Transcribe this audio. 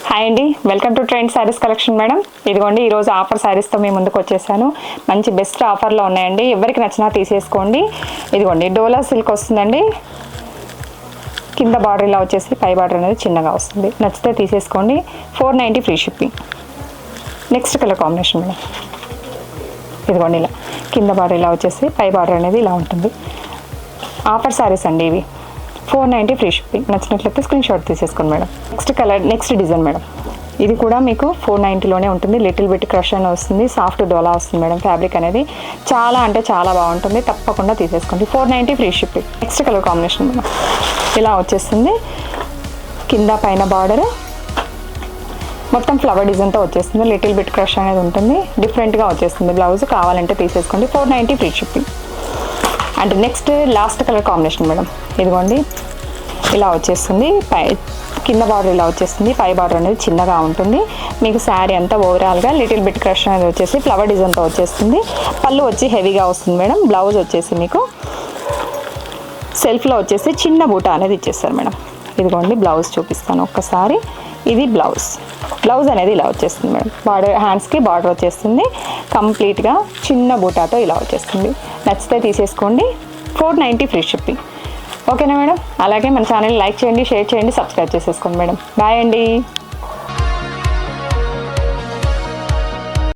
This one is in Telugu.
హాయ్ అండి, welcome to trend saris collection madam. ఇదిగోండి ఈరోజు ఆఫర్ శారీస్తో మీ ముందుకు వచ్చేసాను. మంచి బెస్ట్ ఆఫర్లో ఉన్నాయండి, ఎవరికి నచ్చినా తీసేసుకోండి. ఇదిగోండి డోలా సిల్క్ వస్తుందండి, కింద బార్డర్ ఇలా వచ్చేసి పై బార్డర్ అనేది చిన్నగా వస్తుంది. నచ్చితే తీసేసుకోండి. 490 free shipping. Next colour combination madam. ఇదిగోండి ఇలా కింద బార్డర్ ఇలా వచ్చేసి పై బార్డర్ అనేది ఇలా ఉంటుంది. ఆఫర్ శారీస్ అండి ఇవి. 490 ఫ్రీ షిప్పింగ్. నచ్చినట్లయితే స్క్రీన్ షాట్ తీసేసుకోండి madam. Next colour, next design madam. ఇది కూడా మీకు 490లోనే ఉంటుంది. లిటిల్ బిట్ క్రష్ అని వస్తుంది, సాఫ్ట్ డోలా వస్తుంది మేడం. ఫ్యాబ్రిక్ అనేది చాలా అంటే చాలా బాగుంటుంది, తప్పకుండా తీసేసుకోండి. 490 free shipping. Next colour combination madam. ఇలా వచ్చేస్తుంది, కింద పైన బార్డర్ మొత్తం ఫ్లవర్ డిజైన్తో వచ్చేస్తుంది. లిటిల్ బిట్ క్రష్ అనేది ఉంటుంది, డిఫరెంట్గా వచ్చేస్తుంది. బ్లౌజ్ కావాలంటే తీసేసుకోండి. 490 free shipping. And next last colour combination madam. ఇదిగోండి ఇలా వచ్చేస్తుంది, కింద బార్డర్ ఇలా వచ్చేస్తుంది, పై బార్డర్ అనేది చిన్నగా ఉంటుంది. మీకు శారీ అంతా ఓవరాల్గా లిటిల్ బిట్ క్రష్ అనేది వచ్చేసి ఫ్లవర్ డిజైన్తో వచ్చేస్తుంది. పళ్ళు వచ్చి హెవీగా వస్తుంది మేడం. బ్లౌజ్ వచ్చేసి మీకు సెల్ఫ్లో వచ్చేసి చిన్న బూట అనేది ఇచ్చేస్తారు మేడం. ఇదిగోండి బ్లౌజ్ చూపిస్తాను ఒక్కసారి. ఇది బ్లౌజ్ అనేది ఇలా వచ్చేస్తుంది మేడం. బార్డర్ హ్యాండ్స్కి బార్డర్ వచ్చేస్తుంది, కంప్లీట్గా చిన్న బూటాతో ఇలా వచ్చేస్తుంది. నచ్చితే తీసేసుకోండి. 490 ఫ్రీ షిప్పింగ్. ఓకేనా మేడం? అలాగే మన ఛానల్ లైక్ చేయండి, షేర్ చేయండి, సబ్స్క్రైబ్ చేసేసుకోండి మేడం. బాయ్ అండి.